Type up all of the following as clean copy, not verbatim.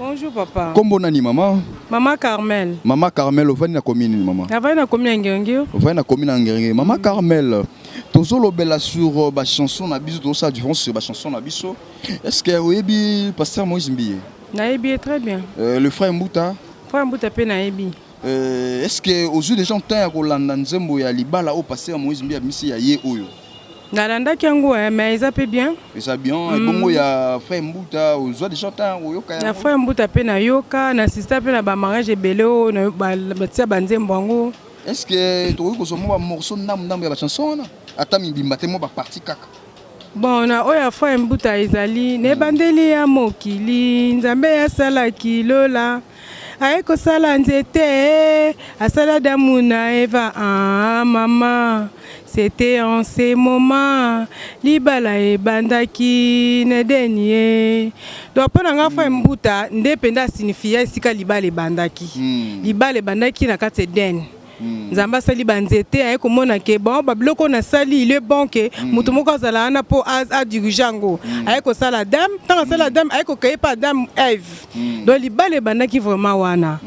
Bonjour papa. Kombo nani maman? Maman Carmel. Maman Carmel, ovani na commune maman. Avani na commune Ngengio. Ovani na commune Ngengio. Maman Carmel, tozo lobela sur ba chanson na biso, to ça différence sur ba chanson na biso. Est-ce que oyebi pasteur Moïse Mbiye? Naebi très bien. Le frère Mbouta. Frère Mbouta pe naebi. Est-ce que aux yeux des gens tant ya kolanda nzembo ya libala au pasteur Moïse Mbiye misi ya ye oyo? Nalanda kiango mais ils appellent bien. Ça bien. Et bon il y a frère Mbouta aux yeux des gens tant oyoka. Na frère Mbouta pe na yoka, na sister pe na ba mariage beleo na ba tia banzembo ngo. Est-ce que tu ko somo ba morceau ndam ya ba chanson na? Ata mi bimbate mo ba partie kaka. Bon na oya frère Mbouta ezali ne bandeli ya mokili nzambe ya sala kilola. Aeko sala nzete asala damuna Eva maman. C'était en ces moments libala e bandaki na denier. Donc pendant nga fa Mbouta ndependa signifia sika libala e bandaki. Libala e bandaki na kate den. Nzamba sali banzete aye komona ke bon babloko na sali il est bon que mutu moko azala na po a dirigeango aye ko sala dame tant sala dame aye ko kaye pa dame Eve. Donc libala e bandaki vraiment wana.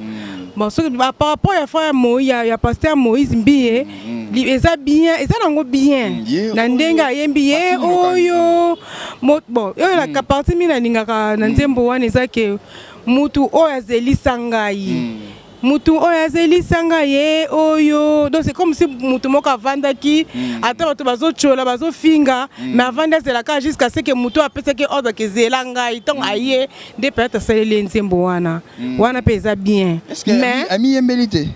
Bon par rapport à frère Moïse ya pasteur Moïse Mbiye eza bien eza nango bien na ndenga yembi ye oyo bon oyo la partie mina lingaka na nzembo wana eza ke mutu oyo azelisa ngai mutu oyo azelisa ngai oyo donc c'est comme si mutu moko avandaki ata bato bazochola bazofinga mais avanda azelaka jusqu'à ce que mutu apesaki ordre ke zela ngai ntango aye nde peut-être asaleli nzembo wana wana mpe eza bien mais ami yembelite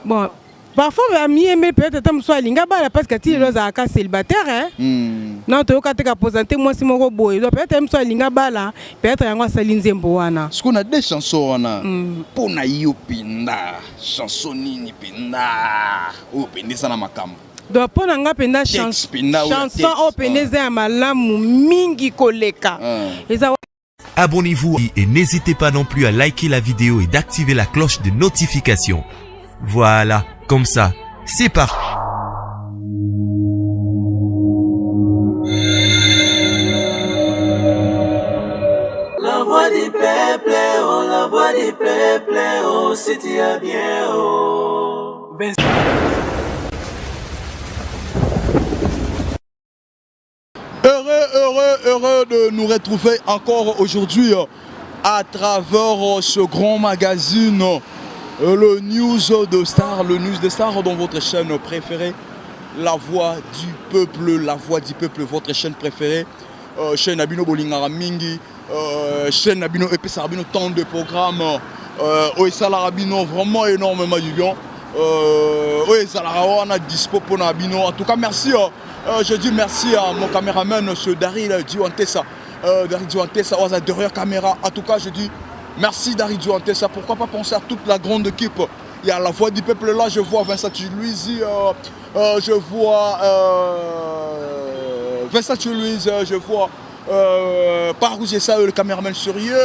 bon parfois ami aimé peut-être tant soit linga bala parce que tu es à célibataire non tu as qu'à présenter moi si mon robot peut-être même soit linga bala peut-être yango sali nzembo wana ce qu'on a des chansons wana pona yo pinda chanson nini pinda o pendisa na makambo donc pona nga penda chanson o pendeza ya malamu mingi koleka eza. Abonnez-vous et n'hésitez pas non plus à liker la vidéo et d'activer la cloche de notification. Voilà, comme ça, c'est parti. La voix du peuple, oh, la voix du peuple, oh, c'était bien, oh. Heureux de nous retrouver encore aujourd'hui à travers ce grand magazine. Le news de Star, dans votre chaîne préférée, la voix du peuple, votre chaîne préférée, chaîne Abino Bolingara Mingi, chaîne Abino Epes Abino, tant de programmes, Oesala Abino, vraiment énormément du bien, Oesala on a dispo pour Abino. En tout cas, merci, je dis merci à mon caméraman, M. Daryl Diouantessa, derrière caméra. En tout cas, je dis. Merci Daryl Diouantessa, pourquoi pas penser à toute la grande équipe. Il y a la voix du peuple là, je vois Vincent Louise, je vois Vincent Louise, je vois Parouzi ça, le caméraman sérieux.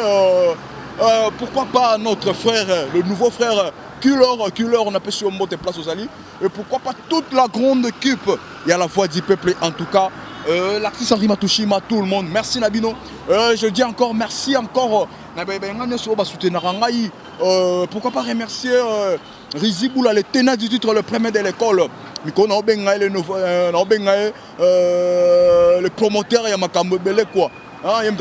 Pourquoi pas notre frère, le nouveau frère Culeur, on appelle sur Mote Place aux Alliés. Et pourquoi pas toute la grande équipe. Il y a la voix du peuple en tout cas. L'actrice Henri Matushima, tout le monde, merci Nabino. Je dis encore merci encore. Pourquoi pas remercier Rizi Boula, le tenant du titre, le premier de l'école. Le promoteur, il y a Makambo Bele quoi. Il y a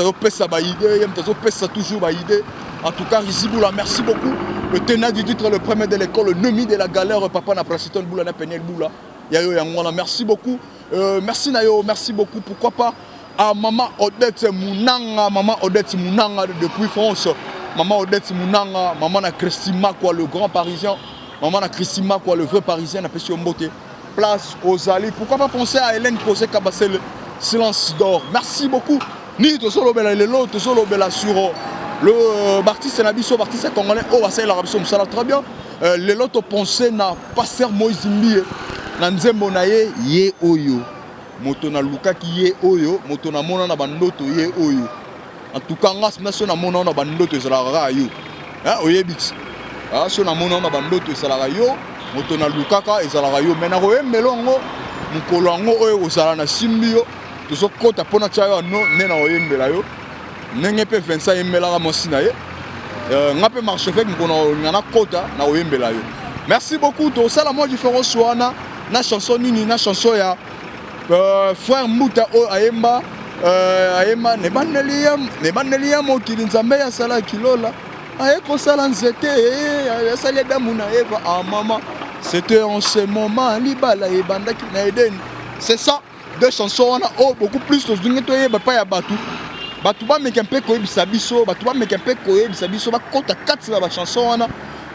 toujours idée. En tout cas, Rizi Boula, merci beaucoup. Le tenant du titre, le premier de l'école, le Nemi de la galère, Papa Naprasiton Boula, Penel Boula. Merci beaucoup. Merci Nayo, merci beaucoup. Pourquoi pas à Maman Odette Mounanga depuis France. Maman Odette Mounanga, Maman na Christima quoi, le grand parisien. Maman na Christima quoi, le vrai parisien, n'a pas si Mbote. Place aux Alliés. Pourquoi pas penser à Hélène Posé Kabassel, silence d'or. Merci beaucoup. Ni to solo bela lelo, to solo bela sur le Bartiste Nabiso, Bartiste congolais, oh va c'est l'Arabie Saoudite, ça très bien. Lelo to penser na pasteur Moïse Mbiye. Nanzembo na ye oyo moto na lukaki ye oyo moto na mona na bandoto ye oyo en tout cas ngas na so na mona na bandoto ezalaka yo oyebiti so na mona na bandoto ezalaka yo moto na lukaka ezalaka yo mais na koyembela ngo mokolo yango oyo kozala na simbi yo tozokota mpona tia yo no nde na koyembela yo ndenge mpe Vincent yembelaka mwasi na ye ngape marche avec ngana kota na oyembela yo. Merci beaucoup to ça la moi différence wana na chanson nini na chanson ya frère Mbuta o ayemba ne baneli ya mokili nzambe ya sala kilola aye ko sala nzete ya sala damu na Eva en maman. C'était en ce moment libala e bandaki na Eden. C'est ça, deux chansons wana oh beaucoup plus to zungi to yeba pa ya batu. Batu ba meka mpe ko yebisa biso, batu ba meka mpe ko yebisa biso ba kota kati na ba chanson wana.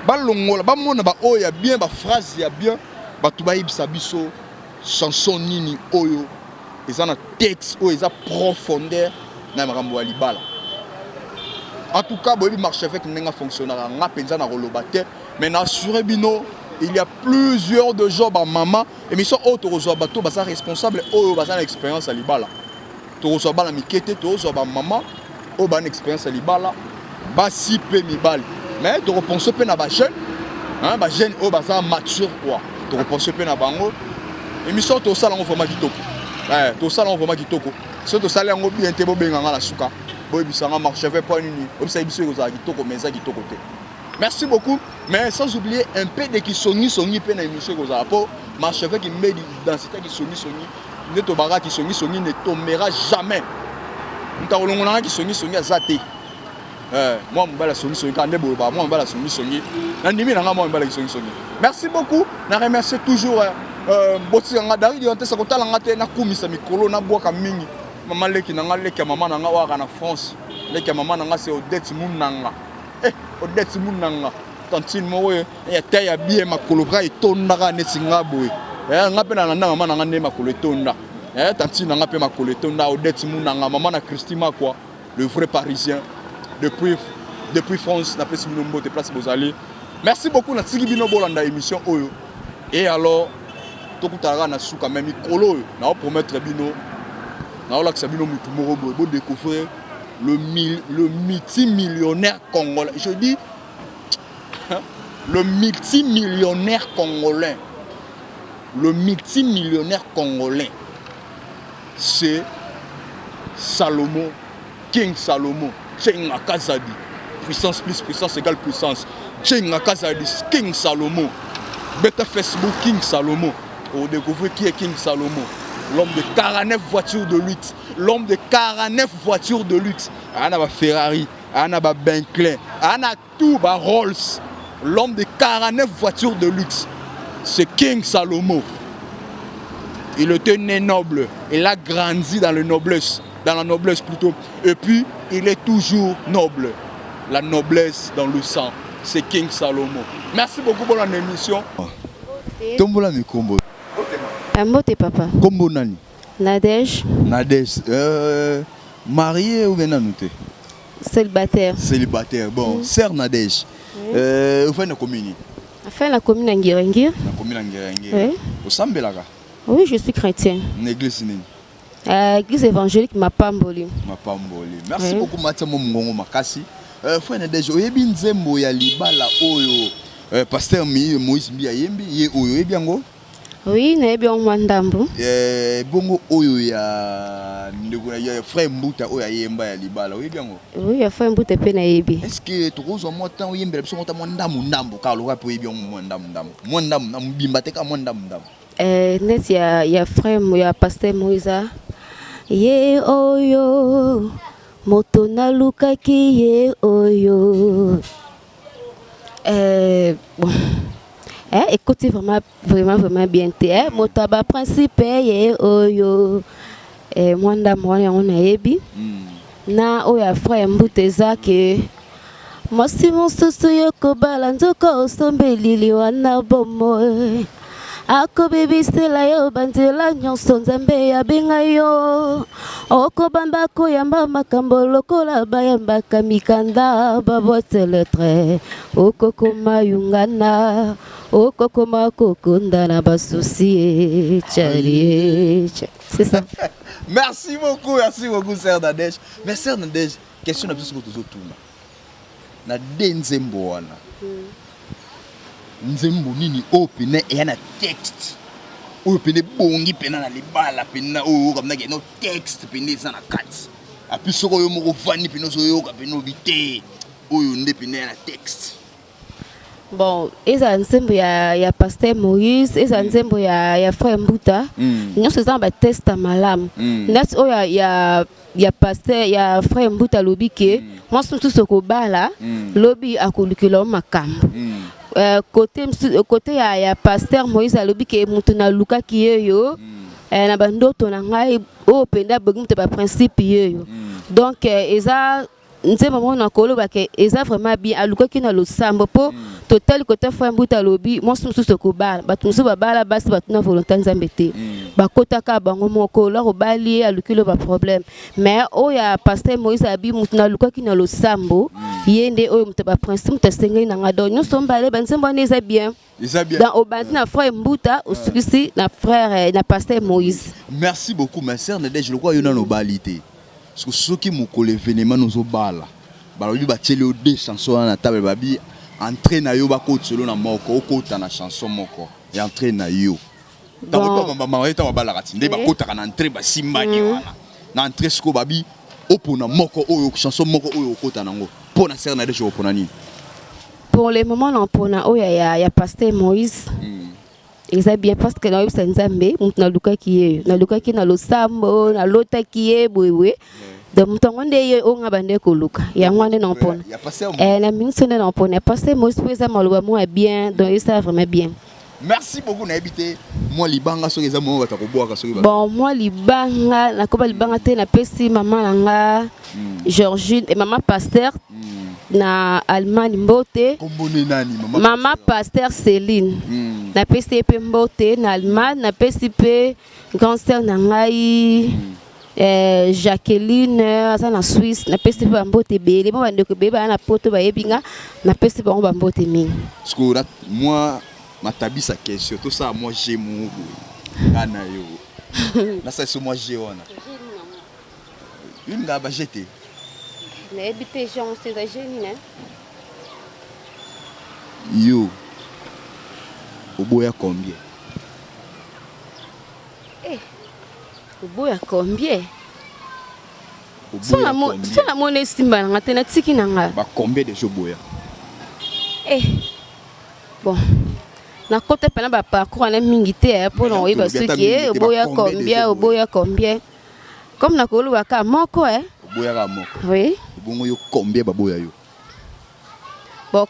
Ba longola ba mona ba oh ya bien ba phrase ya bien. Batu ba yebisa biso chanson nini oyo. Eza na texte oyo eza profondeur na makambo ya libala. En tout cas, boyebi marche avec nenga fonctionnaire nga penza na roloba te, mais na assuré bino il y a plusieurs de gens ba maman émission auto rezo bato ba sa responsable oyo ba sa expérience à libala. To rezo ba la mikete to rezo ba maman o ba une expérience à libala ba si pe mibali. Mais to repense pe na ba jeune, hein ba jeune o ba sa mature quoi. To repense pe na bango émission to sala on vraiment kitoko. To sala on vraiment kitoko. So to sala ngo bien te bo benga la suka. Boyebisanga marche avec point nini. Obisa biso ko za kitoko mais za kitoko te. Merci beaucoup, mais sans oublier un peu de qui songi pe na émission ko za po marche avec une densité qui songi ne to bara qui songi ne tombera jamais. Nta olongona qui songi azate. Moi mbala songi ka ndebo ba moi mbala songi. Na ndimi na moi mbala qui songi. Merci beaucoup. Na remercier toujours boti nga dari di onte sa ko tala ngate na kumisa mikolo na boka mingi. Maman leki na nga leki maman na nga waka na France. Leki maman na nga c'est Odette Munanga. Odette Munanga. Tantine mo ya te ya bien makolo bra etondaka neti nga boye. Nga pe na maman na nga ne makolo etonda. Tantine na nga pe makolo etonda Odette Munanga maman na Christima quoi, le vrai parisien depuis France na place Minombo de place Bozali. Merci beaucoup na tiki bino bolanda émission oyo. Et alors tokutaka na suka même mikolo na promettre bino na la Sabino Mutumoro bo découvrir le multimillionnaire congolais. Je dis le multimillionnaire congolais. Le multimillionnaire congolais, c'est Salomon, King Salomon, Chenga Kazadi. Puissance plus puissance égale puissance. Chenga Kazadi, King Salomon. Beta Facebook, King Salomon. On découvre qui est King Salomon. L'homme de 49 voitures de luxe. L'homme de 49 voitures de luxe. On a Ferrari, on a Bentley, on a tout, Rolls. L'homme de 49 voitures de luxe. C'est King Salomon. Il était né noble. Il a grandi dans la noblesse plutôt. Et puis, il est toujours noble. La noblesse dans le sang. C'est King Salomon. Merci beaucoup pour l'émission. Tombola mi kombo. Amote papa. Kombo nani? Nadège. Marié ou bien nanouté? Célibataire. Célibataire. Bon, sœur Nadège. Vous faites la commune? Enfin la commune en Nguirengir. La commune en Nguirengir. Oui. Au Sambelaka? Oui, je suis chrétien. L'église nini? L'église évangélique Mapamboli. Mapamboli. Merci beaucoup Matia Mongongo Makasi. Frère Nadège, oyebi nzembo ya libala oyo pasteur Moïse Mbia yembi ye oyo ebiango? Oui, nayebi on ndambo. Bongo oyo ya ndeko ya frère Mbuta oyo yemba ya libala oyebiango? Oui, ya frère Mbuta pe nayebi. Est-ce que tokozo mo temps oyembela biso ngota mo ndambo ka lo rapo yebi mo ndambo mbimba te ka mo ndambo. Net ya frère ya pasteur Moïse ye oyo moto nalukaki ye oyo. Bon. Écoutez vraiment bien. Motaba principe ye oyo. Mwanda mwana on a ebi. Na oya frère Mbuteza ke Mosi monsusu yoko balanzoko sombelili wana bomo. Ako baby stela yo bandela nyonso nzambe ya benga yo. Oko bamba ko yamba makambo lokola bayamba kamikanda babote le trait. Oko koma yungana. Oko koma kokunda na basusi chali. C'est ça. Merci beaucoup sœur Nadège. Mais sœur Nadège, question na biso ko tozotuna. Na denzembo wana. Nzembo nini opene et na texte opene bongi pena na libala pena o kamna ke no texte pene za na kati api soko yo moko fani pena so yo ka pena obité oyo nde pena na texte. Bon, eza nzembo ya pasteur Moïse, eza nzembo ya frère Mbuta. Nyonso eza ba testa malamu. Nati oyo ya pasteur ya frère Mbuta lobi ke moi tout ce ko bala lobi akulukela makambo. Côté ya pasteur Moïse alobi ke mutu na luka ki yeyo na bandoto na ngai o penda bëgg ba principe yeyo. Donc eza nzembo mo na koloba ke eza vraiment bien aluka ki na lo sambo po total côté frère Mbuta lobi moi tout ce ko bala batu musu ba bala basi batu na volonté nzambe te bakotaka bango moko la ko bali alukilo ba problème mais oya pasteur Moïse abi mutu na luka ki na lo sambo yende oyo mutu ba principe mutasengeli na ngado nyonso mbale banzembo ne eza bien. Dans Obandi na frère Mbuta au succès na frère na pasteur Moïse. Merci beaucoup ma sœur Nadège, je le crois yona no balité. Parce que ceux qui m'ont collé événement nous bala. Balobi ba télé deux chansons na table babi entraîne na yo ba côté selon na moko okota na chanson moko et entraîne na yo. Tant que maman eta ba bala katinde ba kota na entrée ba simbani wana. Na entrée sko babi opona moko oyo chanson moko oyo okota nango. Pona sœur Nadège opona ni. Pour le moment, on a pasteur Moïse. Ils bien parce que nous avons Nzambe, nous avons qui na lo sambo, na lota qui est boué. Donc nous avons on a bandé koluka. Il y a un non pon. La ministre non pon. Pasteur Moïse ça malheureusement bien, donc ça vraiment bien. Merci beaucoup n'habité. Moi libanga so les amours ta ko boaka so. Bon moi libanga na ko libanga te na pesi maman nga Georgine et maman pasteur. Na Allemagne mbote mama pasteur Céline na PCP mbote na Allemagne na PCP grand sœur na ngai Jacqueline asa na Suisse na PCP mbote bele mo bande ko beba na poto ba yebinga na PCP ba mbote mingi. Parce moi matabisa question tout ça moi j'ai mon ngana yo na ça moi j'ai ona une nga ba jeté. Na habité Jean c'est da jeune yo oboya combien oboya combien sona mo ne simba nga tena tiki na nga ba combien de joboya bon na côté pena ba parcours na mingi te pour non yeba suki oboya combien comme na ko luwa ka moko oboya moko oui bongo yo combien baboya yo bon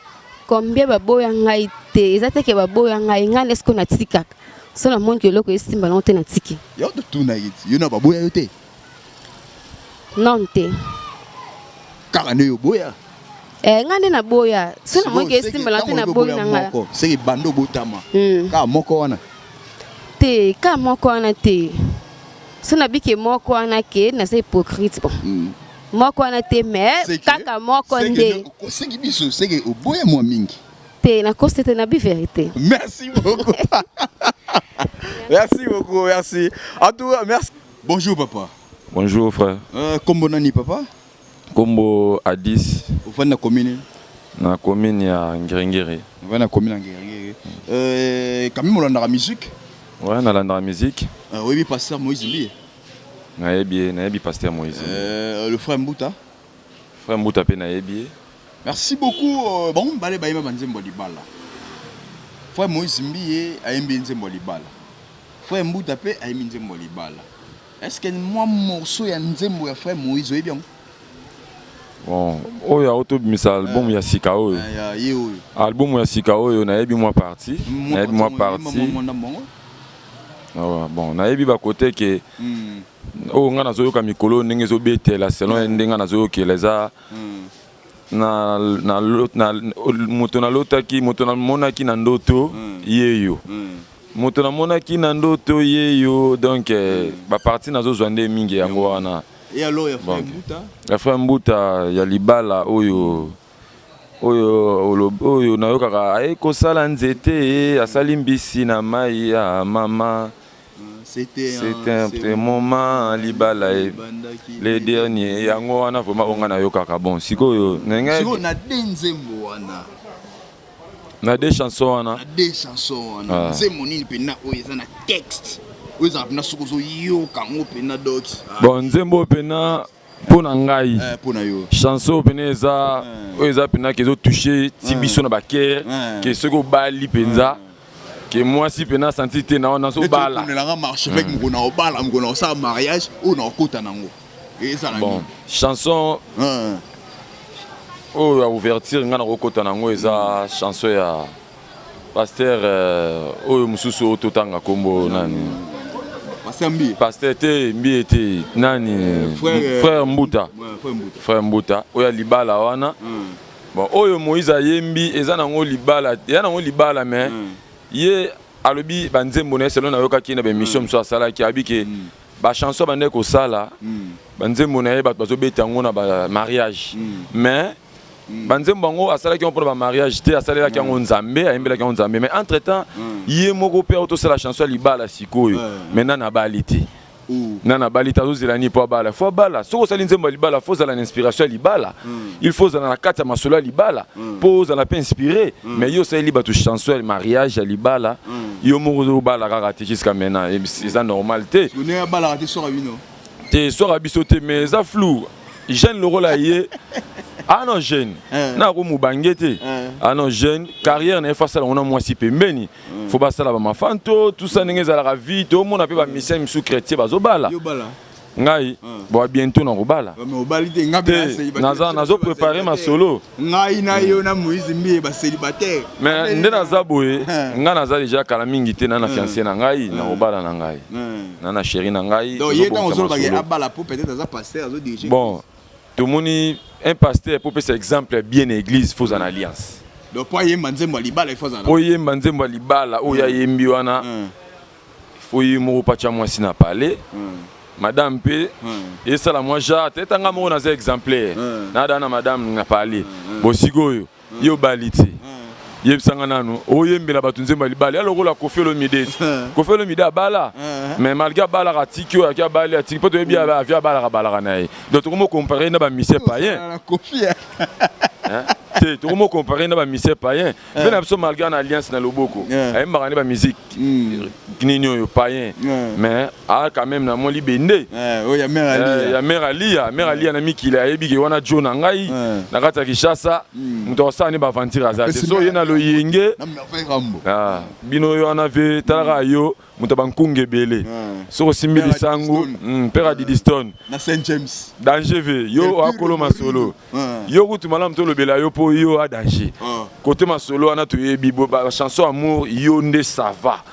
combien baboya ngai te ezate ke baboya ngai ngane esko na tika so na monde ke loko esimba na te na tiki yo to tuna yiti yo na baboya yo te non te kaka ne yo boya ngane na boya so na monde ke esimba na te na boya na nga c'est bando botama ka moko wana te so na bike moko wana ke na c'est hypocrite bon moko na te mais kaka moko nde c'est qui biso c'est que oboya mo mingi te na constater na bi vérité. Merci beaucoup. Merci beaucoup, merci. En tout cas, merci. Bonjour papa. Bonjour frère. Kombo nani papa? Kombo Adis. Vous venez na commune? Na commune ya Ngirengere. Vous venez na commune Ngirengere. Quand même on a la musique? Ouais, na la musique. Oui, pasteur Moïse Mbi. Naebi pasteur Moïse. Le frère Mbuta. Frère Mbuta pe naebi. Merci beaucoup. Bon, balé baïma banzembo libala. Frère Moïse Mbi aimbi nzembo libala. Frère Mbuta pe aimbi nzembo libala. Est-ce que moi morceau ya nzembo ya frère Moïse oyebi yango? Bon, oyo auto bimisa album ya sika oyo. Ya oyo. Album ya sika oyo naebi moi parti. Naebi moi parti. Bon, naebi ba côté que o nga nazoyoka mikolo ndenge ezobetela selon ndenge nazoyokeleza na moto na lotaki moto na monaki na ndoto yeyo moto na monaki na ndoto yeyo donc ba parti nazozwa nde mingi yango wana. Et alors ya frère Mbuta? Ya frère Mbuta ya libala oyo nayokaka ayekosala nzete asali mbisi na mai ya mama. C'était un moment libala les derniers yango wana vraiment onga na yokaka bon sikoyo sikoyo na denzembo wana na des chansons wana nzembo nini pena oyo eza na texte oyo eza pena sokozo yoka ngo pena doki bon nzembo pena Pour Nangai. Pour Nayo. Chanson peneza. Oeza pena qui ont touché Tibiso na baker. Que ce go bali penza. Que moi si pena senti te na on so bala. On a marché avec mon na bala, mon ça mariage ou na kota nango. Et ça bon, chanson. Oh, à ouverture ngana kota nango eza chanson ya pasteur oyo mususu ototanga kombo nani. Pasteur te mbi te nani frère Mbuta. Frère Mbuta. Oya libala wana. Bon, oyo Moïse yembi eza nango libala, ya nango libala mais ye alobi banzembo na selon na yoka ki na be mission so sala ki abike ba chanson bande ko sala banzembo na ye ba bazo betango na ba mariage mais banzembo ngo asala ki on pour ba mariage te asala ki ngo nzambe ayembela ki ngo nzambe mais entre temps ye moko pe auto sala chanson libala sikoyo maintenant na balité nana balita zozela po bala fo bala soko sali nzembo libala fo za la inspiration libala il faut za na kata masolo libala pose la pe inspiré mais yo sali liba tu chanson mariage libala yo moko bala kaka te jusqu'à maintenant c'est normal te on est bala te sora bino te sora biso te mais ça flou jeune le rôle aie ah non jeune na ko mubangete ah non jeune carrière na fa sala on a moi si pembeni faut pas sala ba mafanto tout ça n'engeza la vie tout monde appelle ba mission sous chrétien bazo bala ngai bon bientôt na ko bala mais obalite ngabe nazo préparer ma solo ngai na yo na Moïse mbi ba célibataire mais nde naza boye nga naza déjà kala mingi te na fiancé na ngai na ko bala na ngai na chérie na ngai donc il est dans solo ba abala pour peut-être dans pasteur azo diriger bon tout le monde un pasteur pour faire exemple bien église faut en alliance donc pour y manzembo libala il faut en pour y manzembo libala o ya yembi wana faut y mo pacha moi sina parler madame pe et ça la moi ja tete nga mo na exemplaire na dana madame na parler bosigoyo yo baliti yebsanga nanu oyembela batunzemba libala aloko la kofelo mideti kofelo mida bala mais malgré bala ratikyo akia bala atiki poto yebi avia bala bala nae donc comment comparer na ba mission païen te to comment comparer na ba mission païen ben absolument malgré en alliance na loboko ay mbakane ba musique kinino yo païen mais a quand même na mo libende o ya mère Ali na mikila yebi ke wana John ngai na kata Kishasa muto sani ba aventure azate so yena lo yenge bino yo anave talaka yo muto bankunge bele so simbili sangu père Didiston na Saint James danger yo akolo masolo yo kutu malam to lobela yo po yo a danger côté masolo ana to yebi ba chanson amour yo nde ça va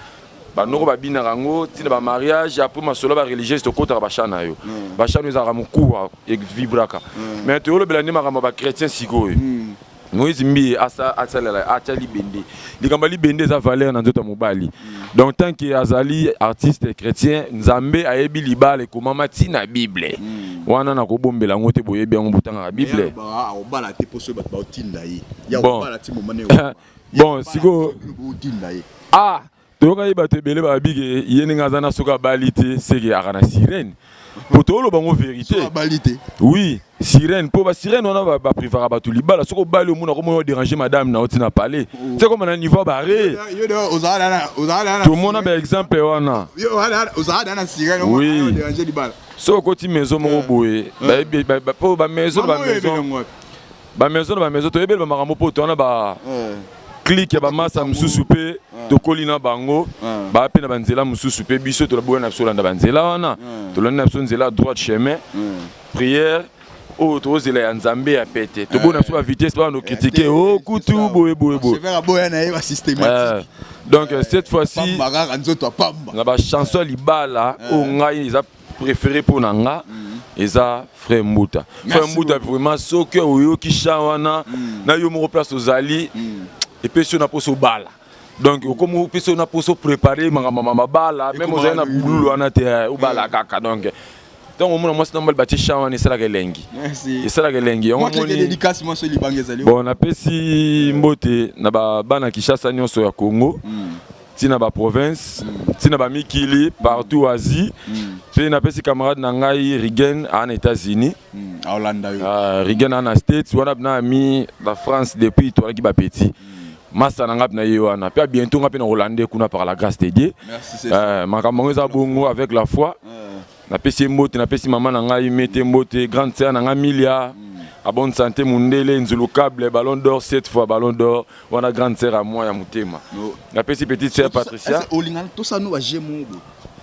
ba noko ba bina rango tina ba mariage après masolo ba religieux to kota ba chana yo ba chana za ramuku e vibraka mais to lobela ni makamba ba chrétien sikoyo Moïse mbi asa libende likamba libende za valeur na nzoto mobali donc tant que azali artiste chrétien nzambe ayebi libala ekoma mati na bible wana na kobombela ngote boyebi yango butanga na bible obala te poso ba otinda yi ya obala ti momane bon siko ah toka yeba te bele ba bige yeni ngazana soka balite sege akana sirène poto lo bango vérité oui sirène pour ba sirène on a ba privara ba tout libala soko bali omuna ko mo déranger madame na otina parler c'est comme na niveau barré tout le monde a exemple wana ozala na sirène on va déranger libala soko ti maison mo boye ba pour ba maison to yebel ba makambo poto na ba clique ya ba masa mususu pe to kolina bango ba pe na banzela mususu pe biso to la boya na solanda banzela wana to landa na nzela droite chemin prière o to zela ya nzambe ya pete to bona so ba vitesse ba no critiquer o kutu boye c'est vers boya na ba systématique donc cette fois-ci na ba chanson libala o ngai ils a préféré pour nanga eza frère Mbuta vraiment so que oyo ki shawana na yo mo place ozali et puis si on a pour se bala donc comme on a pour se préparer ma bala même on a na boulou on a te ou bala kaka donc on moi c'est normal bâti chawan et ça la gelengi et ça la gelengi on moi dédicace moi sur libanga zali bon on a pesi mbote na ba bana Kinshasa nyonso ya Congo tina ba province tina ba mikili partout Asie puis na pesi camarade na ngai Rigen en États-Unis à Hollande Rigen en States wana na mi la France depuis toi qui ba petit masa na ngap na yewana puis bientôt ngap na Hollande kuna par la grâce de Dieu makambo za bongo avec la foi napesi mbote napesi mama na ngai mete mbote grande sœur na ngai Milia à bonne santé mundele nzulu câble ballon d'or 7 fois ballon d'or wana grande sœur à moi ya mutema napesi petite sœur Patricia olinga to ça nous ajemo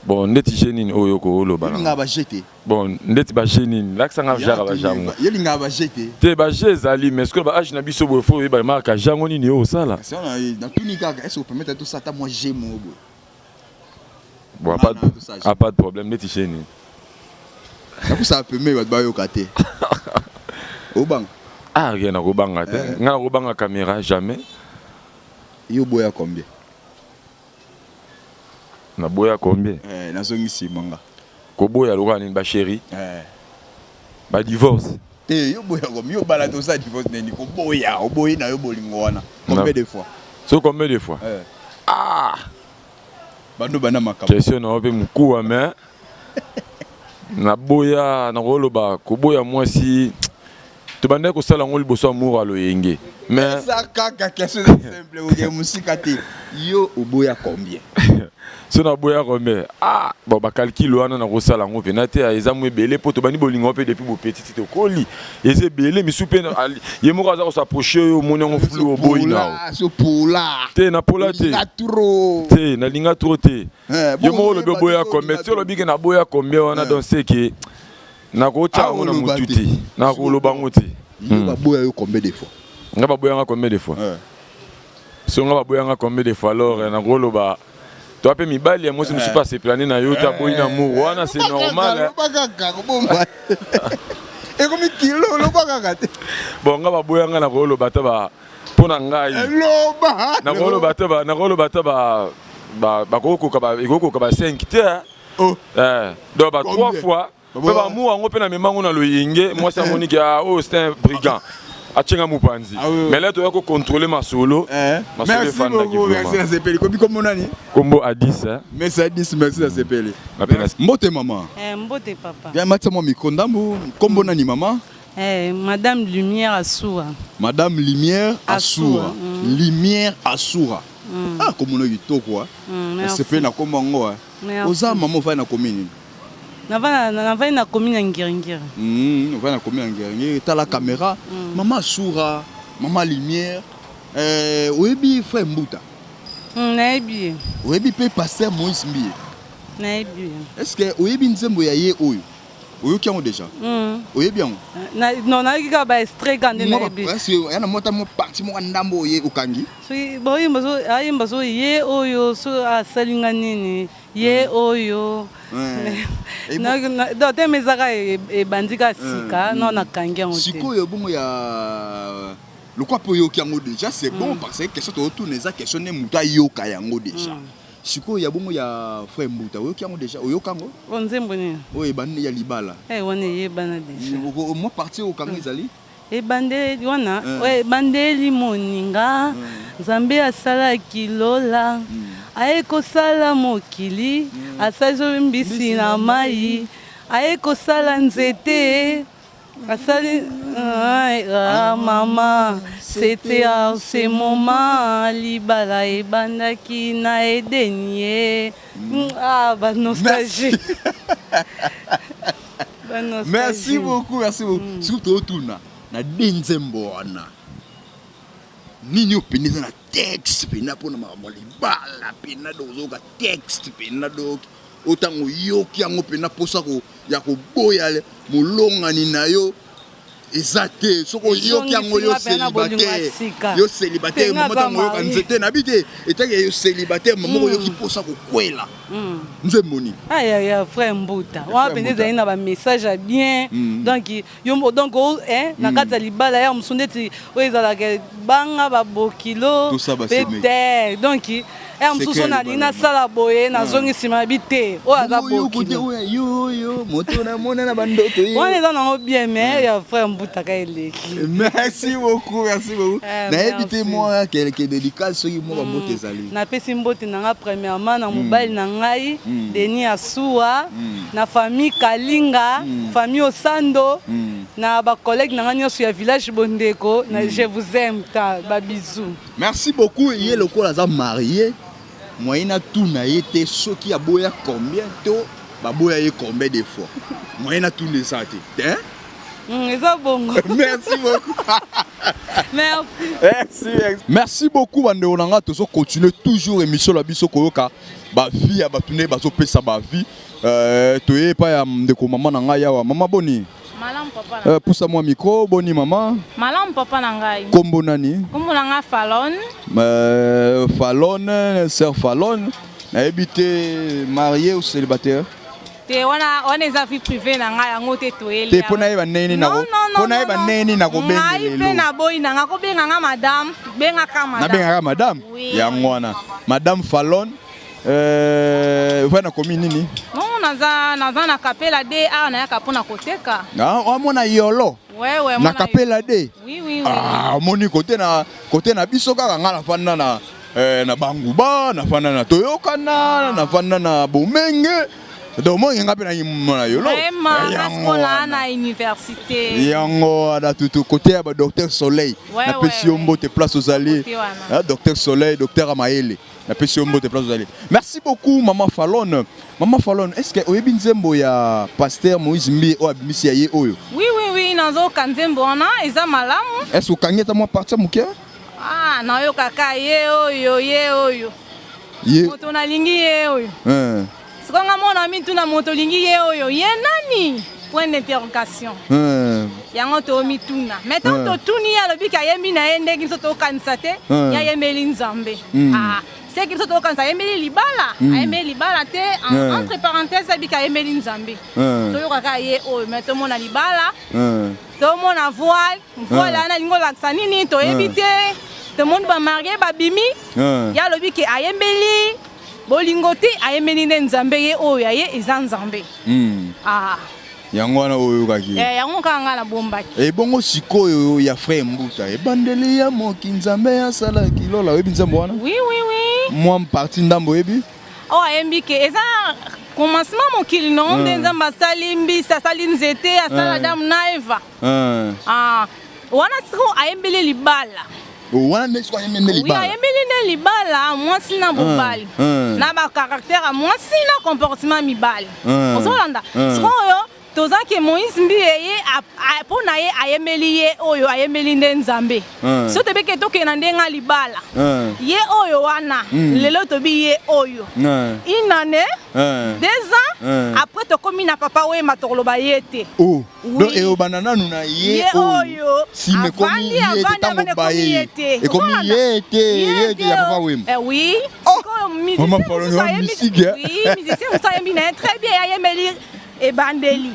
bon ndeti jenini oyo ko oloba nga ba jeté bon ndeti ba jenini laksa nga jara ba jango yelinga ba jeté te ba jezali mais ce que ba age na biso bo fo ba marka jango nini o sala ça na tunika est-ce que vous permettez tout ça ta moi jemo bon pas de problème ndeti jenini ça permet ba yo kate obang ah rien na robanga te nga robanga caméra jamais yo boya combien na boya combien nazongisi manga ko boya loka ni ba chéri ba divorce yo boya comme yo bala to ça divorce neni ko boya oboyi na yo bolingo wana combien de fois so combien de fois ah bando bana makamba question na ope mukuwa mais na boya na roloba ko boya mwasi to bande ko sala ngoli boso amour alo yenge mais ça kaka question simple o musika te yo oboya combien so na boya combien ah bon ba calcul wana na ko sala ngo pena te eza mwe belé poto bani bolingo pe depuis bo petit te koli eze belé mi soupe ye mo kaza ko s'approcher yo moni ngo flou o boyina so pola te na pola te te na linga trop te yo mo lo boya combien so lo bige na boya combien wana donc c'est que na ko cha ngo na mututi na ko lo bango te yo ba boya yo combien de fois nga ba boya nga combien de fois so nga ba boya nga combien de fois alors na ko lo ba toi pe mibali moi je me suis passé planer na yo ta boyina amour wana c'est normal et comme kilo lo baka te bon nga ba boya nga na ko lo bata ba pona ngai loba na ko lo bata ba koko ka ba 5 te donc ba 3 fois pe ba mu ngo pe na memango na lo yenge moi ça monique oh c'est un brigand achenga mupanzi mais là tu vas contrôler ma solo merci beaucoup merci à Sepeli comme nani kombo à 10 merci à 10 merci à Sepeli mbote maman mbote papa bien matamo mikondambu kombo nani maman madame Lumière Assoura madame Lumière Assoura Lumière Assoura ah comme no yitoko Sepeli na kombo ngo oza maman va na commune na na commune Ngiringiri va na commune Ngiringiri ta la caméra maman Assoura maman Lumière oyebi frère Mbuta nayebi oyebi pe pasteur Moïse Mbie nayebi est-ce que oyebi nzembo ya ye oyo oyoki yango déjà oyebi yango non nayoki kaka ba extrait kande nayebi parce que yana mota mo parti mo ndambo oye okangi soki boyimba so ye oyo so asalinga nini ye oyo donc te mezaka ebandika sika non nakangi yango te sikoyo bongo ya lokwa po yoki yango déjà c'est bon parce que question totourne eza question ne muta yoka yango déjà sikoyo ya bongo ya frère Mbuta oyoki yango déjà oyoka yango nzembo nini oyo ebandi ya libala wana eyebana déjà mo parti okanga ezali ebandeli wana ebandeli moninga nzambe asalaki lola aye kosala mokili asali mbisi na mai aye kosala nzete asali maman c'était à ce moment libala ebandaki na edenie ba nostalgie merci beaucoup surtout tuna na denzembo wana nini openiza na texte pena pona makambo libala pena dozoka texte pena do otango yoki yango pena posa ko ya koboya molongani na yo ezate soko yoki yango yo célibataire maman tango yoka nzete na bite etaki yo célibataire maman yoki posa ko kwela nzemoni ya frère Mbuta wa pende zali na ba message bien donc na kata libala ya musundeti oyezalaka banga ba bokilo peut-être donc mususu nalingi nasala boye nazongisima bite oyo aza bokilo moto namona na bandoto wana eza nango bien mais ya frère Mbuta ka eleki merci beaucoup nayebi te moi quelque dédicace soki mo bamoto ezali napesi mbote nanga premièrement na mobali na ngai Denis Assoura na famille Kalinga famille Osando na ba collègue nanga nyonso ya village Bondeko na je vous aime ta ba bisous merci beaucoup ye lokola za marié moyena tout na yete soki aboya combien to baboya ye combien de fois moyen na tout ça hein Merci beaucoup. Merci beaucoup bande onanga to continuer toujours émission la biso koyoka ba vie ya batune bazo pesa ba vie toye pa ya ndeko maman nanga yawa mama boni Malam papa. Poussa moi micro boni maman. Malam papa nangai. Kombo nani? Kombo nanga Fallon. Fallon, sœur Fallon. Na habité marié ou célibataire? Te wana eza vie privée nanga yango te toeli. Te pona eba neni nako. Pona eba neni nako benga. Ngai pe na boy nanga ko benga nga madame, benga ka madame. Na benga madame? Yango wana. Madame Fallon. Vana komi nini? Non, naza na kapela de na ya kapona koteka. Ah, mona yolo. Ouais, na kapela de. Oui. Ah, moni côté na biso kaka ngala fanda na Banguba, na fanda na Toyokana, na fanda na Bomenge. Donc moi ngapi na yimona yolo. Vraiment, na université. Yango ada tout côté ya docteur Soleil. Na pesi ombo te place aux alliés. Docteur Soleil, docteur Amaele. Na pesi ombo te place aux alliés. Merci beaucoup maman Fallon. Maman Fallon, est-ce que oyebi nzembo ya pasteur Moïse Mbi o abimisi ye oyo? Oui, nazo kanzembo wana eza malamu. Est-ce que kangeta mo partir muke? Ah, na yo kaka ye oyo. Moto na lingi ye oyo. Sikonga mona mitu na moto lingi ye oyo. Ye nani? Point d'interrogation. Yango to mituna. Maintenant to tuni ya lobi ka yembi na yende ki soto kanisa te, ya yemeli nzambe. Ah, c'est que soto kanisa yemeli libala. Yemeli libala te entre parenthèses abika yemeli nzambe. To yo kaka ye oyo, mais to mona libala. To mona voile ana lingo laksa nini to ebite. To monde ba marié ba bimi. Ya lobi ke ayembeli bolingote ayemeli nzambe ye oyo ye eza nzambe. Ah. Yango wana oyo kaki. Yango kanga na bombaki. Bongo sikoyo ya frère Mbuta. Bandeli ya moki nzambe ya sala kilola webi nzambo wana? Oui. Moi parti ndambo webi? Oh ayembike eza commencement mokili no nzamba salimbi sali nzete asala Adam na Eva. Wana siko ayembele libala. Wana nesko ayembele libala. Oui, ayembele libala mwasi na bobali. Na ba caractère mwasi na comportement mibali. Ozolanda. Sikoyo tozaki Moïse Mbi ye pona ye ayembeli ye oyo ayembeli nzambe. So tebeke toke na ndenga libala. Ye oyo wana lelo tobi ye oyo. Une année, 2 ans après to komi na papa we matoloba yete. Oh. Donc e obanana nuna ye oyo. Si me komi ye tango baye. E komi yete ya papa we. Oui. Maman parle de musique. Oui, musicien on s'ayembi très bien ayembeli et bandeli.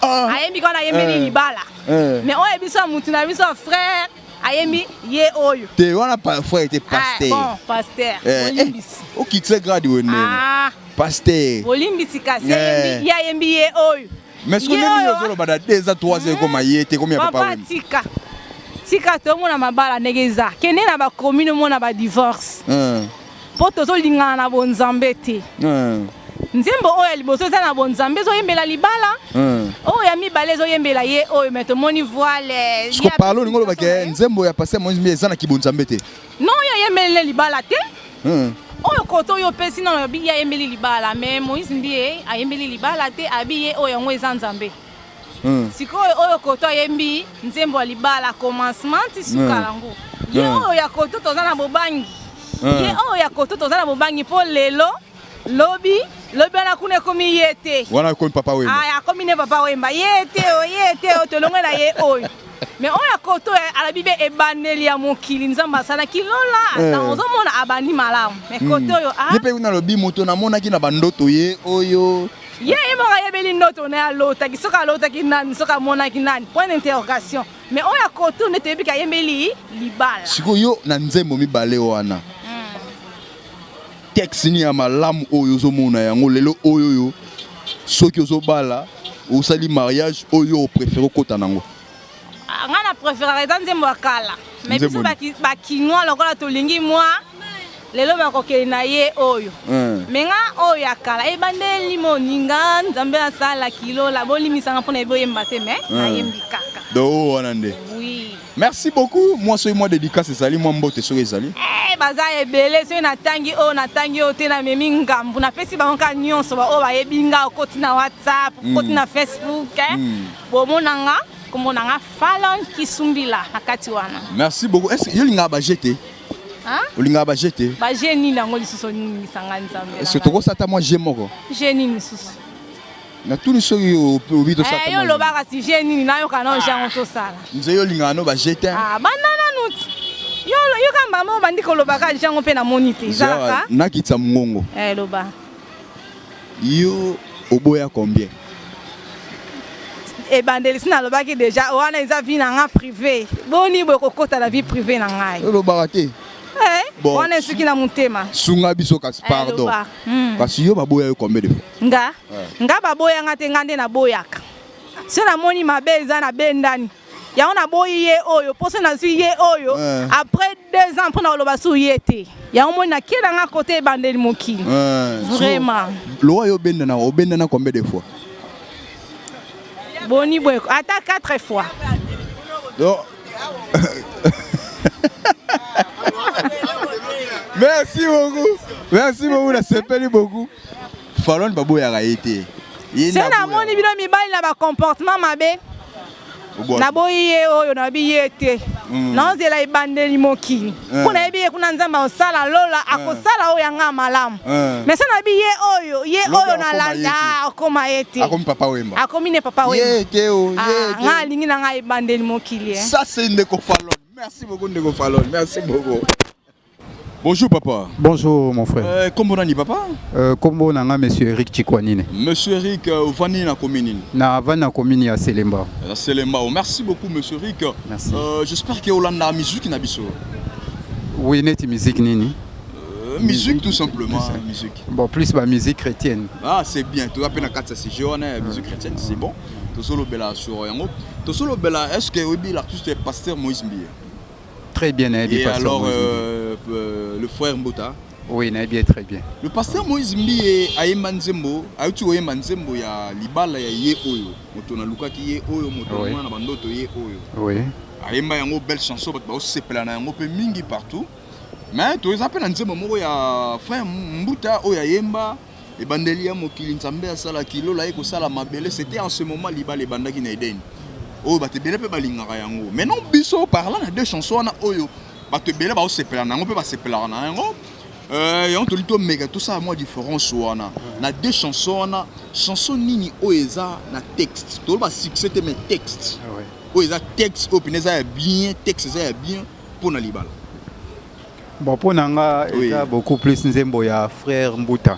Ayembi kona ayembeli libala. Mais on a biso mutu na biso frère ayembi ye oyo. Te wana frère était pasteur. Bon, pasteur. Olimbisi. O kitse grade wene. Pasteur. Olimbisi kasi ayembi ye oyo. Mais ce que nous avons bada 2 ans 3 ans comme yete comme ya papa. Papa tika to mona mabala negeza. Kene na ba commune mona ba divorce. Poto zo lingana na bonzambe te. Nzembo oyo liboso eza na bonzambe zo yembela libala. Oyo ya mibale zo yembela ye oyo meto moni voile. Je parle ngolo ba ke nzembo ya passer Moïse Mbi eza na kibonzambe te. Non ya yembela libala te. Oyo koto yo pesi na bi ya yembeli libala mais Moïse Mbi ayembeli libala te abi ye oyo ngo eza nzambe. Sikoyo oyo koto yembi nzembo libala commencement ti sukalango. Ye oyo ya koto toza na bobangi. Ye oyo ya koto toza na bobangi po lelo lobi ana kuna komi yete. Wana komi papa wemba. Ah, komi ne papa wemba. Yete o tolonga na ye oyo. Mais oya koto ala bibe ebaneli ya mokili nzamba sana kilola. Na ozomona abani malamu. Mais koto yo Yepe kuna lobi moto na mona ki na bandoto ye oyo. Ye moka yebeli ndoto na lota kisoka lota kinani soka mona kinani. Point d'interrogation. Mais oya koto ne tebi ka yembeli libala. Siko yo na nzembo mibale wana. Texini ya malamu oyo zo mona yango lelo oyo yo soki ozo bala osali mariage oyo préféré kota nango. Ngana préféré dans nzembo akala. Mais biso ba kinwa lokola tolingi moi lelo ba kokeli na ye oyo. Mais nga oyo akala ebandeli moninga nzambe asala kilo la bolimisa nga pona eboyemba te mais ayembi kaka. Oui. Merci beaucoup. Moi, c'est moi dédicace Ezali, moi mbote sur Ezali. Baza ebele so na tangi o te na memi ngambu na pesi banka nyonso ba o ba yebinga okoti na WhatsApp, okoti na Facebook bo monanga komonanga Fallon Kisumbila nakati wana. Merci beaucoup. Est-ce que yolinga ba jeter? Hein? Olinga ba jeter? Ba jeni nango lisuso nini sanga nzambe. Est-ce que toko sata moi jemoko? Jeni lisuso. Na tuni soki obito sata. Yo lobaka si jeni na yo kana jango to sala. Nze yolinga no ba jeter. Banana nuti. Yo kamba mo bandi ko lobaka jango pe na monite zalaka. Na kitsa mungongo. Loba. Yo oboya combien? Et bandelisi na lobaki déjà wana eza vie na nga privé. Boni bo kokota la vie privée na ngai. Yo lobaka te. Bon, on est suki na mutema. Sunga biso kasi pardon. Parce yo baboya yo combien de fois? Nga baboya nga te ngande na boyaka. Se na moni mabe eza na bendani. Ya on a boyi ye oyo, poso na su ye oyo. Après 2 ans pour na loba su ye te. Ya on moni na kila nga côté bandeli moki. Vraiment. Lo yo bendana, o bendana combien de fois? Boni boy, ata 4 fois. Donc Merci beaucoup. Merci beaucoup, la sepeli beaucoup. Fallon baboya ga été. C'est na moni bino mibali na ba comportement mabe. Na boye oyo na biye te. Na nzela ibandeli mokili. Kuna ebiye kuna nzamba osala lola akosala oyo nga malamu. Mais ça na biye oyo, ye oyo na landa akoma yete. Akomi papa wemba. Akomi ne papa wemba. Yete o, yete. Nga lingi na nga ibandeli mokili. Ça c'est Ndeko Fallon. Merci beaucoup Ndeko Fallon. Merci beaucoup. Bonjour papa. Bonjour mon frère. Comment on dit papa? Comment on a monsieur Eric Chikwanine. Monsieur Eric, vani na commune. Na vana commune à Selemba. Selemba. Merci beaucoup monsieur Eric. Merci. J'espère que Hollanda musique na biso. Oui, net musique nini. Musique tout simplement, musique. Bon, plus ma musique chrétienne. Ah, c'est bien. Tu as peine à 4 CG, on a musique chrétienne, c'est bon. Tu solo bella sur Yango. Tu solo bella, est-ce que oui, l'artiste est pasteur Moïse Mbié? Très bien, et alors le frère Mbota? Oui, bien, très bien. Le pasteur Moïse Mbié a Emanzembo, a eu Emanzembo, il y a Libala, il y a Ye Oyo. Motona Luka qui Ye Oyo, Motona Bandoto Ye Oyo. Oui. A Emma Yango, belle chanson, mais aussi c'est plein Yango, peu mingi partout. Mais tu es appelé à Nzembo, il y a frère Mbota, il y a Yemba, et Bandelia Mokili Nzambe à Sala Kilo, là, et Sala Mabele, c'était en ce moment Libala et Bandaki Naiden. Oh, bah te belle pe balingaka yango. Maintenant biso parlant de 2 chansons na oyo. Bah te belle ba o sepela nango pe ba sepela na yango. On te lito méga tout ça moi différence wana. Na 2 chansons na chanson nini oeza na texte. To ba succès te mes textes. Oui. Oeza texte opineza bien, texte ça bien pour na libala. Bon pour nanga il y a beaucoup plus nzembo ya frère Mbuta.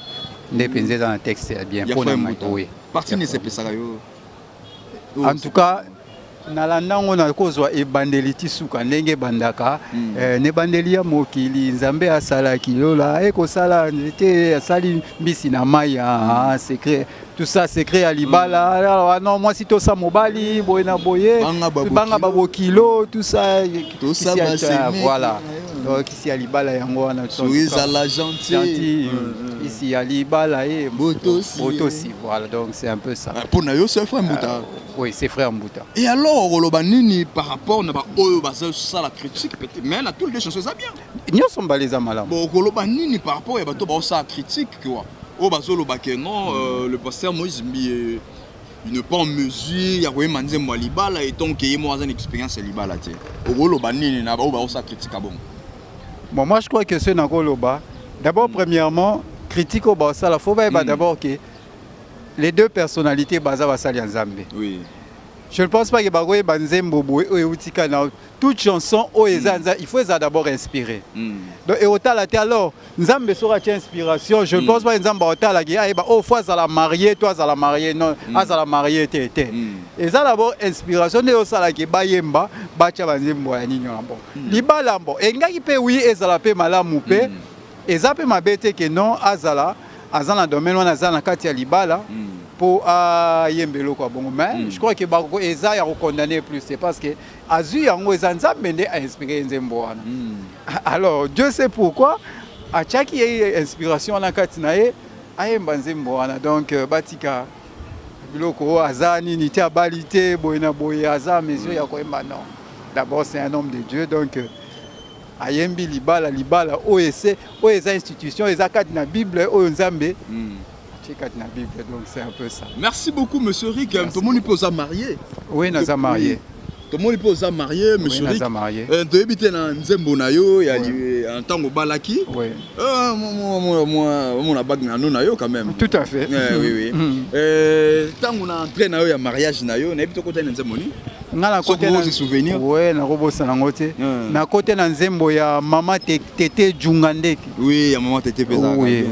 Ndepenzeza dans le texte bien pour nanga. Oui. Parti ne sepesa yo. En tout cas nalandango na kozwa ebandeliti suka ndenge bandaka ne bandeli ya mokili nzambe asalaki lola ekosala te asali mbisi na mai ya secret tout ça secret ya libala alors non moi si to sa mobali boyena boye banga babokilo tout ça voilà donc ici à libala yango wana soiza la gentil ici à libala et botosi voilà donc c'est un peu ça pour na yo c'est frère Mbuta. Oui, c'est frère Mbuta. Et alors, Rolobanini, par rapport à la critique, mais là, toutes les chansons, ça bien. Nous sommes balayés à Malam. Bon, Rolobanini, par rapport à la critique, quoi. Au Bazolo non, le pasteur Moïse, il n'est pas en mesure, il y a un manzé Mwalibala, et donc, il y a une expérience à Libala. Rolobanini, il n'y a pas de critique. Bon, moi, je crois que c'est Nagoloba. D'abord, premièrement, critique au Bassala, il faut d'abord que les 2 personnalités baza basali nzambe. Oui. Je ne pense pas que bagoye banzembo boye outika na toute chanson o ezanza il faut d'abord inspirer. Donc et otala te alors nzambe sera inspiration, je ne pense pas nzamba otala ki ba oh fois à la mariée, toi à la mariée non, à la mariée te. Et ça d'abord inspiration de osala ki bayemba bacha banzembo ya ninyo na bon. Libala mbo engaki pe oui ezala pe malamu pe ezape mabete que non azala azana domaine wana azana kati ya libala pour yembelo kwa bongo mais je crois que bako eza ya condamner plus c'est parce que azu yango eza nzambe nde a inspiré nzembo wana. Alors Dieu sait pourquoi a chaki inspiration na kati na ye ayemba nzembo wana donc batika biloko azani ni tia balité boyena boye aza mesure ya koyemba non. D'abord c'est un homme de Dieu donc ayembi libala OEC OESA institution eza kati na Bible oyo Nzambe. Kati na Bible donc c'est un peu ça. Merci beaucoup monsieur Rick. Tout le monde peut marié. Oui, naza marié. Tout le monde peut marié monsieur Rick. Tu habites dans Nzembo na yo ya en tant que balaki. Oui. Moi la bague na yo quand même. Tout à fait. Oui. Tant on a entré na yo ya mariage na yo, na habite côté na Nzembo ni. Na côté na souvenir. Ouais, na robosa na ngote. Na côté na Nzembo ya mama Tété Djungandeki. Oui, ya maman Tété Peza. Oui.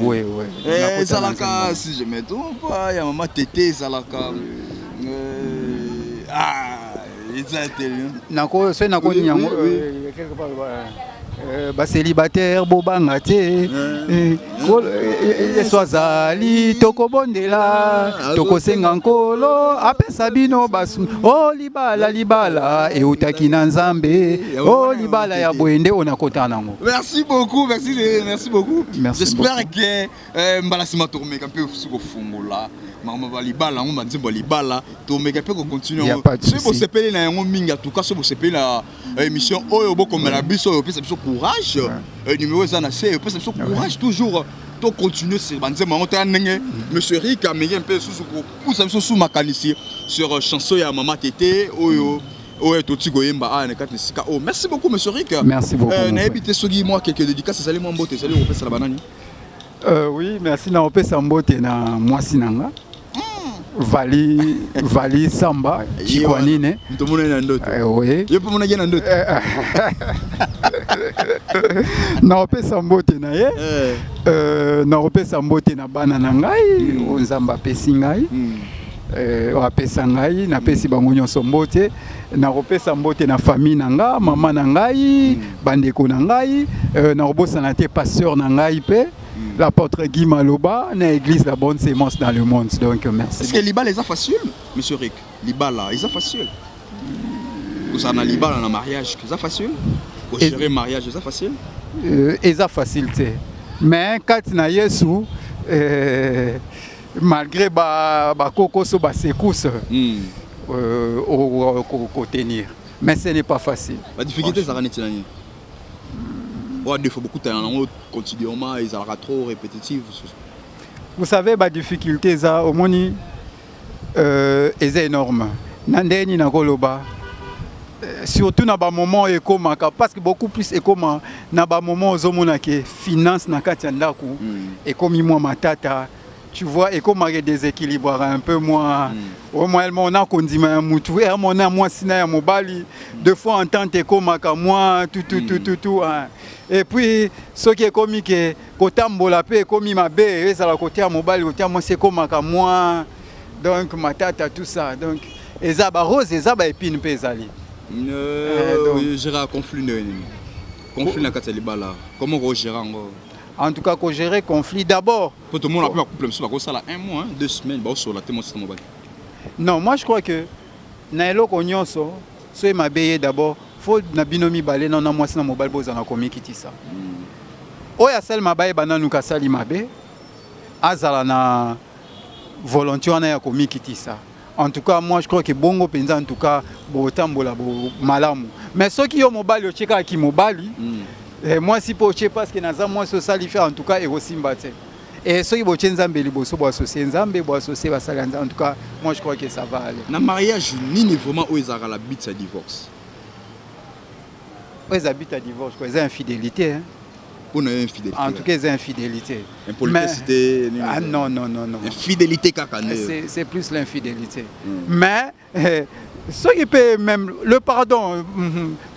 Zalaka si je me trompe pas, ya maman Tété Zalaka. Nako c'est nako nyango quelque part ba célibataire bobanga te swazali tokobondela tokosenga nkolo apesa bino basu o libala e utaki na Nzambe o libala ya bwende onakota nango. Merci beaucoup. J'espère que mbalasima tourmer un peu sur fungola mama balibala ngoma nzimbo libala tourmer un peu continuer. C'est pour se payer na yango mingi en tout cas c'est pour se payer na émission oyo bokomela biso oyo pesa biso courage numéro za na c'est pesa biso courage toujours to continuer sur banzema ngota ndenge monsieur Rick a mis un peu sous poussa biso sous makanisi sur chanson ya mama Tété oyo merci beaucoup monsieur Rick. Merci beaucoup. N'habitez sogi moi quelques dédicaces salut moi mbote salut on la banane. Oui, merci na opesa mbote na mwasi nanga. Vali Samba Chikwanine. Mtomona na ndoto. Oui. Yepo mona na ndoto. Na opesa mbote na ye. Na opesa mbote na bana na ngai, Nzamba pesi ngai. Apesa ngai na pesi bango nyonso mbote na kopesa mbote na famille na nga mama na ngai bandeko na ngai na kobosa na te pasteur na ngai pe l'apôtre Guy Maloba na église la bonne sémence dans le monde donc merci. Est-ce que Libala est facile monsieur Rick? Libala est facile. Vous en a Libala na mariage, c'est facile? Pour gérer mariage, c'est facile? Est facile mais quand na Yesu malgré ba kokoso ba secousse au tenir mais ce n'est pas facile. La difficulté ça raneti nani? Des fois beaucoup de temps continuellement ils sont trop répétitifs. Vous savez la difficulté ça au moni est énorme. Nandeni na koloba surtout na ba moment ekomaka parce que beaucoup plus ekoma na ba moment ozomona ke finance na kati ya ndako ekomi mwa matata. Tu vois, et comme il déséquilibre un peu moins, au moins on a condimé mutu, et on a moins sinon mobali, deux fois en temps et comme moi, tout. Et puis ce qui est comique, côté mbola pe comme ma bé, et ça la côté mobile, côté moi c'est comme moi, donc ma tata tout ça, donc et ça ba rose et ça ba épine pesali. Gérer conflit na katali bala. Comment on gère encore? En tout cas, qu'on gérer conflit d'abord. Pour tout le monde, on a couple ça là 1 mois, 2 semaines, bah sur la témoignage mobile. Non, moi je crois que naelo konyonso, so ma béye d'abord, faut na binomi balé non moi c'est na mobile boza na komi kiti ça. Oya sel mabaye bananu kasali mabe, azala na volonté na ya komi kiti ça. En tout cas, moi je crois que bongo penza en tout cas bo tambola bo malamu. Mais ceux qui ont mobile yo cheka ki mobile et moi si pour parce que naza moi social faire en tout cas et aussi mbaté et ceux qui bo Nzambe liboso bo associer Nzambe bo associer basala en tout cas moi je crois que ça va aller na mariage ni vraiment où ils la bite ça divorce ils habitent à divorce quoi c'est infidélité hein pour une infidélité en tout cas c'est infidélité impolitité ah non infidélité kakane c'est plus l'infidélité mais ceux qui peuvent même le pardon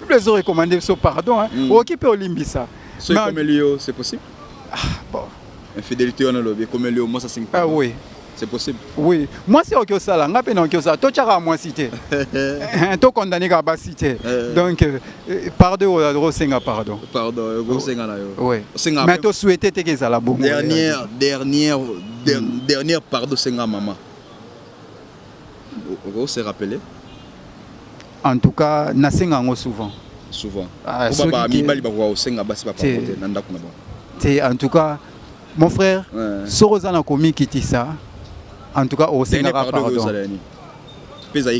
les autres recommandé ce pardon hein qui peut limbisa ceux comme Léo c'est possible bon infidélité on a le comme Léo moi ça c'est ah oui c'est possible oui moi c'est OK ça là ngape non que ça to tchaka moi cité to condamné ka ba cité donc pardon o senga pardon o senga na yo oui mais to souhaiter te que ça la bon dernière pardon senga maman on se rappeler en tout cas nasenga ngo souvent baba mi bali ba ko senga basi papa na ndako na ba en tout cas mon frère Soroza na komi kiti ça en tout cas au Sénégal pardon.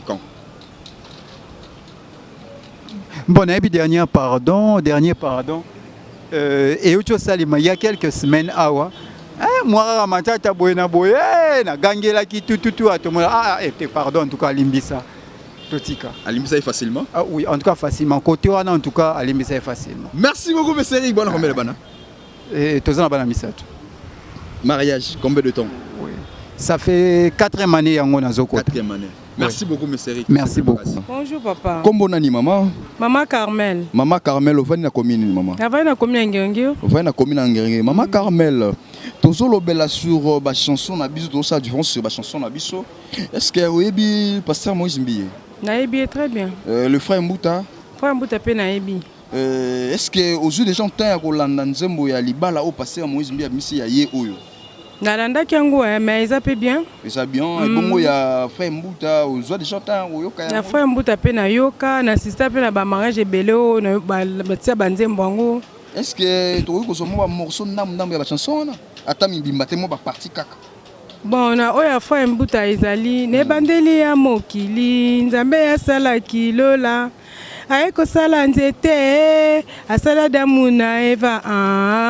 Quand Bon, dernier pardon. Et autre salima, il y a quelques semaines, moi, matata boyena boye, na gangela qui tout à tout le monde. Pardon, en tout cas, Limbisa. Totika. Alimbisa est facilement? Ah oui, en tout cas, facilement. Côté en tout cas, Alimbisa est facilement. Merci beaucoup, monsieur Eric. Bonne combien de bana? Et tous en bana misato. Mariage, combien de temps? Oui. Ça fait 4e année en Gonazoko. 4e année. Merci beaucoup, monsieur Eric. Merci beaucoup. Bonjour, papa. Comment on a maman? Maman Carmel. Maman Carmel, au na commune, maman. On va na commune Ngengio. On va na commune Ngengio. Maman Carmel, ton solo bella sur la chanson na biso, ton ça différence sur la chanson na biso. Est-ce que vous avez pasteur Moïse Mbiye? Naïbi très bien. Le frère Mbouta? Frère Mbouta pe Naïbi. Est-ce que aux yeux des gens tant que Rolanda Nzembo ya libala au pasteur Moïse Mbiye misi ya ye oyo? Nalanda Kiango, mais ils appellent bien. Ils appellent bien. Et bon, il y a frère Mbouta, aux yeux des gens tant que yoka. Il y a frère Mbouta pe na yoka, na sister pe na ba mariage beleo, na ba tia banzembo. Est-ce que tu as un morceau de la chanson? Attends, il m'a ba partie kaka. Bon, na oya frère Mbouta ezali, ne bandeli ya mokili, nzambe ya sala kilola. Aeko sala nzete, asala damuna eva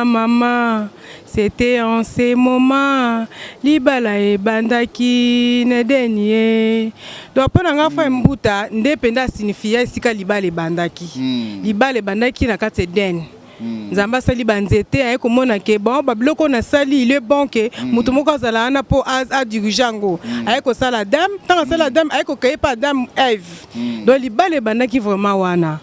maman. C'était en ces moments, libala e bandaki ne denier. Donc pendant nga frère Mbouta, ndependa signifie sika libala e bandaki. Libala e bandaki na kate den. Nzamba sali banzete ayeko mona ke bon babloko na sali il est bon que mutu moko azala na po a dirigeango ayeko sala dame tant sala dame ayeko kay pas dame Eve donc libale bandaki vraiment wana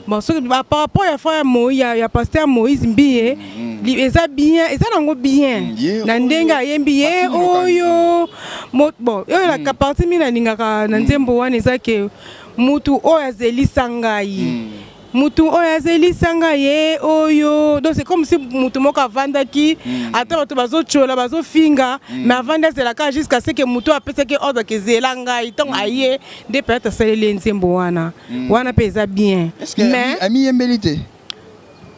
bon so par rapport à frère Moïse ya pasteur Moïse Mbiye eza bien eza nango bien na ndenga yembi ye oyo bon yo la partie mina ningaka na nzembo wana eza ke mutu oyo azelisa ngai mutu oyo azelisa ye oyo donc c'est comme si mutu moko avandaki ata bato bazochola bazofinga mais avandi azelaka jusqu'à ce que mutu apesaki ordre ke zela ngai ntango aye nde peut-être asaleli nzembo wana wana mpe eza bien mais ami yembeli te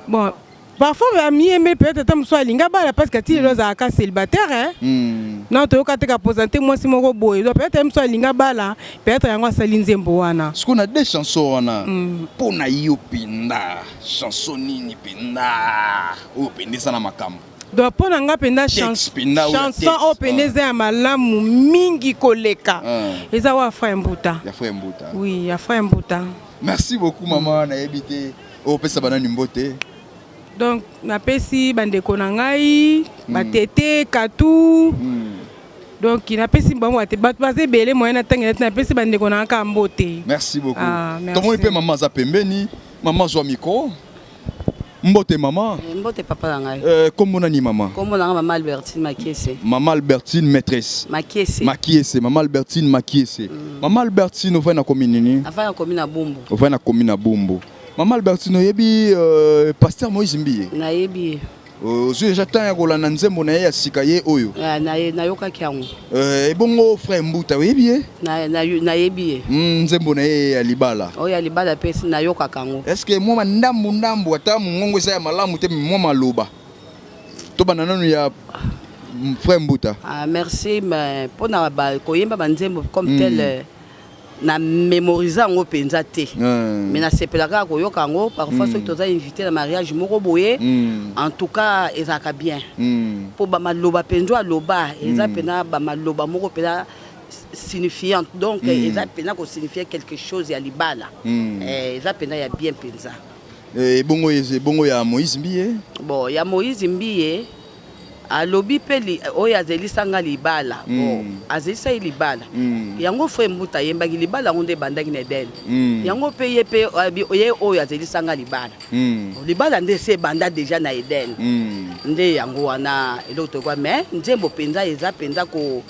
bon parfois ami yembeli peut-être ata mosu alinga bala parce que ti lelo azalaka célibataire non toyoka te ka présenter mwasi moko boye donc peut-être mosu alinga bala peut-être yango asali nzembo wana ce qu'on a des chansons wana pona yo pinda chanson nini pinda o pendesa na makambo donc pona nga penda chanson o pendesa ya malamu mingi koleka eza wa frère Mbouta ya frère Mbouta oui ya frère Mbouta merci beaucoup maman na ebité o pesa bana nimbote. Donc, na pesi bandeko na ngai, batete, katou. Donc, na pesi bango ate batbaze belé moyen na tanga na pesi bandeko na ka mbote. Merci beaucoup. Comment il peut maman za pembeni, maman zo micro. Mbote maman. Mbote papa na ngai. Comment nani maman? Comment na maman Albertine Makiese. Maman Albertine maîtresse. Makiese, maman Albertine Makiese. Maman Albertine au va na commune nini? Ava na commune na Bumbu. Au va na commune na Bumbu. Maman Albertine yebi pasteur Moïse Mbiye. Na yebi. Ozo j'attends ya kolanda nzembo na ye ya sika ye oyo. Na yoka kiango. Ebongo frère Mbouta yebi na yebi. Nzembo na ye ya libala. O ya libala pesi na yoka kango. Est-ce que moi ndambu ata mungongo sa ya malamu te moi maloba. To banana no ya frère Mbouta. Merci mais pona ba koyemba banzembo comme tel na mémoriser ngo penza te mais na sepelaka ko yoka ngo parfois ceux qui t'ont invité à mariage moko boye en tout cas ezaka bien pour ba maloba penzo aloba eza pena ba maloba moko pena signifiante donc eza pena ko signifier quelque chose ya libala eza pena ya bien penza bongo ya Moïse Mbiye bon ya Moïse Mbiye alobi peli oya zelisa nga libala azelisa libala yango frère Mbouta yembaki libala ngonde bandaki na den yango pe ye pe ye oya zelisa nga libala libala nde se banda déjà na Eden nde yango wana eloko kwa mais nzembo penza eza penza ko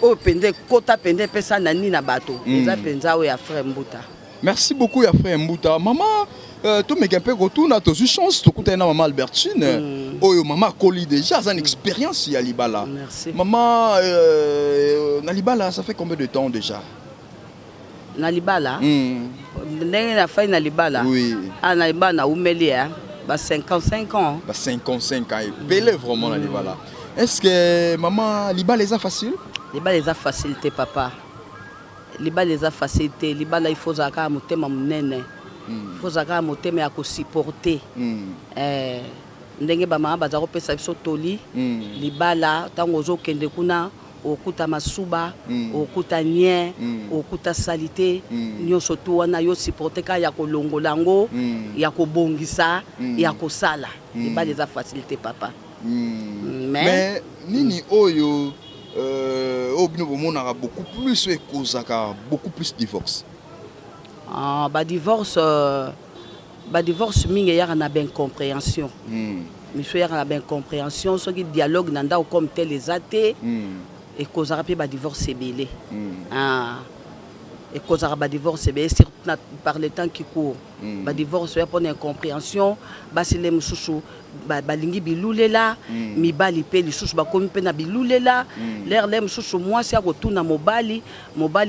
o pende kota pende pesa na nini na bato eza penza oya frère Mbouta. Merci beaucoup ya frère Mbouta. Maman tout me peu retourne à tes chances to kuta na maman Albertine oyo maman Koli déjà ça une expérience ya libala. Merci. Maman na libala ça fait combien de temps déjà? Na libala ndenge na fait na libala oui na libala na umeli ba 55 ans ba 55 ans belé vraiment na libala Est-ce que maman liba les a facile? Liba les a facilité papa. Liba les a facilité. Liba là il faut zaka motema munene. Il faut zaka motema ya ko supporter. Ndenge ba mama bazako pesa biso toli. Liba là tango zo kende kuna okuta masuba, okuta nye, okuta salite, nyonso tu wana yo supporter ka ya ko longolango, ya ko bongisa, ya ko sala. Liba les a facilité papa. Mais nini oyo obino bomona beaucoup plus et kozaka beaucoup plus divorce. Ah ba divorce mingi ya na ben compréhension. Monsieur ya na ben compréhension so ki dialogue nanda comme tel les athées et kozaka pe ba divorce belé. Ah et kozaka ba divorce belé surtout par le temps qui court. Ba divorce ya pour incompréhension, ba sile mususu balingi bilulela mibali pe lisusu bakomi pe na bilulela l'air lem susu moi si akotuna mobali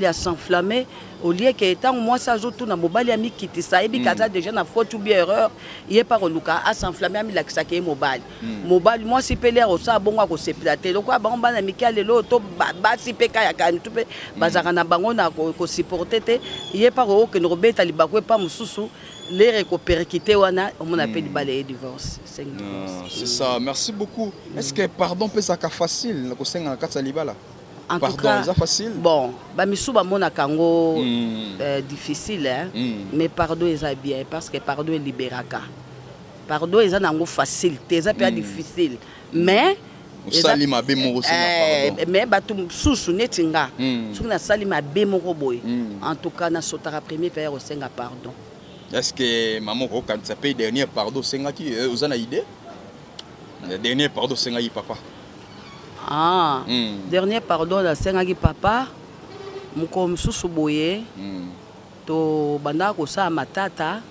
a s'enflammer au lieu que étant moi ça azotuna mobali a mikitisa ebi kaza déjà na faute ou bien erreur il est pas reluka a s'enflammer ami lakisa ke mobali moi si pe l'air osa bongo ko sepilate loko bango bana mikale lo to ba si pe kaya kan tu pe bazaka na bango na ko supporter te il est pas que no beta libakwe pas mususu les récupérer wana on appelle le divorce. C'est ça, merci beaucoup. Est-ce que pardon peut ça facile ko senga na katsa libala? En pardon, tout cas, c'est facile. Bon, ba misuba mona kango difficile hein, mais pardon est bien parce que pardon est libéraka. Pardon est nango facilité, ça peut difficile. Mais salima be moko senga pardon. Mais batu susu netinga. Soki na salima be moko boy. En tout cas na sotara premier père au senga pardon. Est-ce que maman quand ça paye dernier pardon senga qui vous en a idée? Le dernier pardon senga yi papa. Ah. Dernier pardon la senga ki papa. Muko msusu boye. To banda ko sa matata.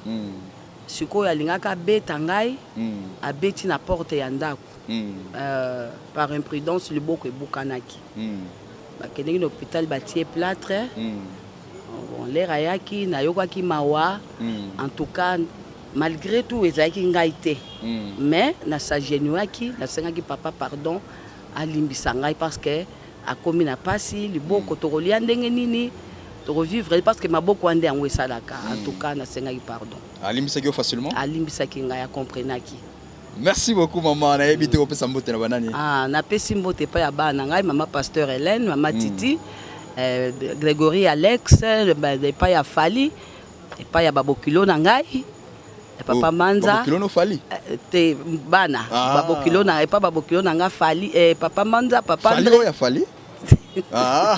Siko ya lingaka beta ngai. Abeti na porte ya ndako. Par imprudence le boko ebukanaki. Ba keneki na hôpital batie plâtre. Bon, l'air ayaki na yokaki mawa en tout cas malgré tout ezaki ngaite mais na sagenuaki na sengaki papa pardon alimbisa ngai parce que a komi na pasi liboko to kolia ndenge nini to revivre parce que maboko ande yango esalaka en tout cas na sengaki pardon alimbisaki facilement alimbisaki ngai a comprenaki. Merci beaucoup maman na ebité ko pesa mbote na banani. Ah na pesi mbote pa ya bana ngai mama pasteur Hélène mama Titi Grégory Alex, pas ya Fali, pas ya Babokilo Nangai, papa Manza. Babokilo no Fali. Te bana. Babokilo na pas Babokilo Nanga Fali, papa Manza, papa. Fali ya Fali. Ah.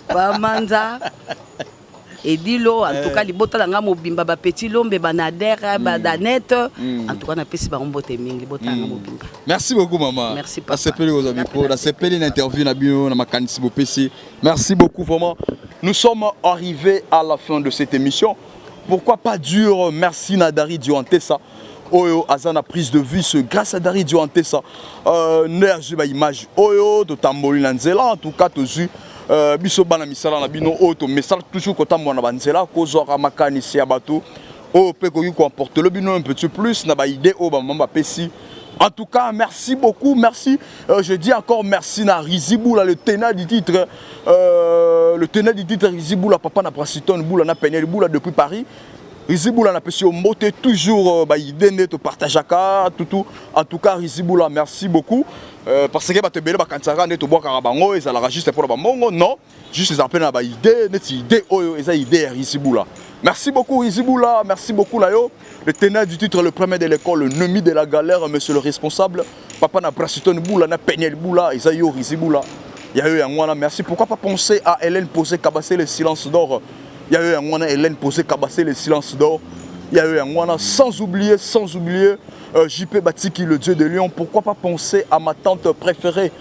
Papa Manza. Et dilo en tout cas les bota nanga mobimba ba petit lombe banadère ba danette en tout cas na pesi ba mbote mingi bota nanga mobimba. Merci beaucoup maman. Merci papa. Asepeli aux amis pour la sepeli l'interview na bio na makanisi bo pesi. Merci beaucoup vraiment. Nous sommes arrivés à la fin de cette émission. Pourquoi pas dire merci na Dari Diouantessa. Oyo azana prise de vue grâce à Dari Diouantessa. Nerji ba image oyo to tamboli na nzela en tout cas to zu biso bana misala na bino auto mesala toujours kota mwana banzela kozora makanisi ya bato o pe ko comporter le bino un petit plus na ba idée o ba mamba pesi. En tout cas, merci beaucoup, merci. Je dis encore merci à Riziboula, le tenant du titre. Riziboula, papa n'a pas Siton Boula, n'a peigné Boula depuis Paris. Riziboula n'a pas si monté toujours, idée de partage à tout. En tout cas, Riziboula, merci beaucoup. Parce que tu as quand ça rentre, tu bois carabango, et ça la juste pour le bango. Non, juste les appels à idée, idée Riziboula. Merci beaucoup Riziboula, merci beaucoup Layo. Le tenant du titre, le premier de l'école, le nemi de la galère, monsieur le responsable. Papa n'a pas Siton Boula, n'a peigné Boula, Isaïo Riziboula. Il y a eu un mois, merci. Pourquoi pas penser à Hélène Posé Cabasser le silence d'or. Il y a eu un mois, Hélène Posé Cabasser le silence d'or. Il y a eu un mois, sans oublier JP Batiki, le dieu de Lyon. Pourquoi pas penser à ma tante préférée,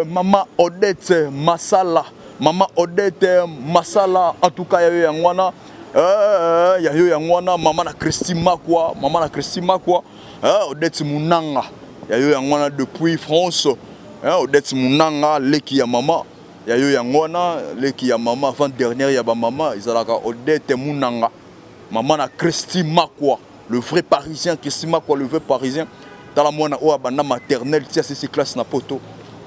Maman Odette Massala. Maman Odette Massala. En tout cas, il y a eu un mois. Il y a eu un mois, Maman na Christine Makwa. Odette Mounanga. Il y a eu un mois depuis France. Odette Mounanga, Leki ya Maman. Il y a eu un mois, Leki ya Maman. Avant dernière, il y a Maman. Ils ont Odette Mounanga. Maman na Christine Makwa. Le vrai parisien, Christine Makwa, le vrai parisien. Dans la moine, maternelle, c'est classe na poto.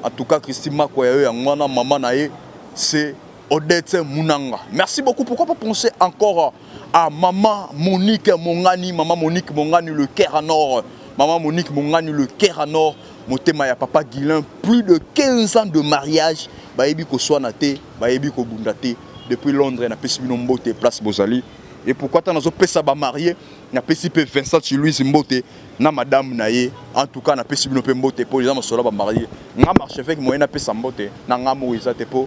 En tout cas, Christine Makoye, maman nae, c'est Odette Mounanga. Merci beaucoup. Pourquoi pas penser encore à maman Monique Mongani, le Caire à Nord. Maman Monique Mongani, le Caire à Nord. Motema ya papa Guilin, plus de 15 ans de mariage. Baebi ko soanate, baebi ko bundate. Depuis Londres, na pesi bino mbote place Bozali. Et pourquoi tu as pesa ba marié, na pesi pe Vincent chez Louis mbote, na madame naye. En tout cas, na pesi bino pe mbote pour les gens sola ba marié. Nga marché avec moyen na pesa mbote, na nga moïsa te po.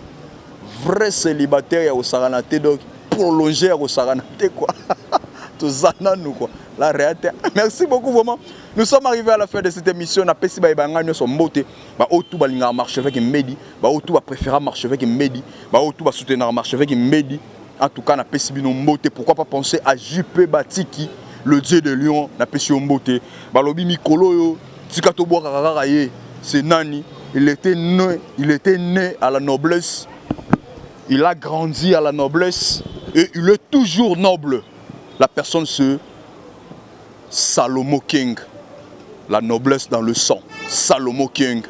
Vrai célibataire ya osaranate donc prolonger ya osaranate quoi. Tozana nous quoi. La réalité. Merci beaucoup vraiment. Nous sommes arrivés à la fin de cette émission. Na pesi ba ibanga son mbote. Ba otu ba linga marché avec Medi, ba otu ba préférer marcher avec Medi, ba otu ba soutenir marcher avec Medi. En tout cas, na pesi bino mbote. Pourquoi pas penser à JP Batiki, le dieu de Lyon, na pesi mbote. Ba lobi mikolo yo, tikato bo kakaka ye. C'est Nani, il était né à la noblesse. Il a grandi à la noblesse et il est toujours noble. La personne c'est Salomo King. La noblesse dans le sang. Salomo King,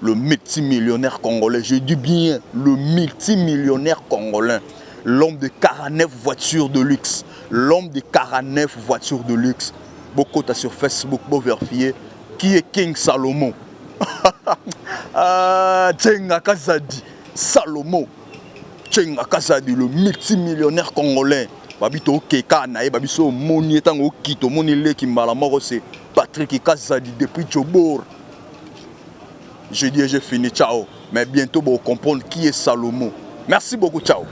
le multimillionnaire congolais. Je dis bien le multimillionnaire congolais. L'homme de 49 voitures de luxe. L'homme de 49 voitures de luxe. Beaucoup t'as sur Facebook, beau vérifier. Qui est King Salomo? Tchenga Kazadi. Salomo. Tchenga Kazadi, le multimillionnaire congolais. Babito Keka Nae, Babiso Moni Tango Kito, Moni Leki Malamoro, c'est Patrick Kazadi depuis Tchobor. Je dis, j'ai fini, ciao. Mais bientôt, vous comprendre qui est Salomo. Merci beaucoup, ciao.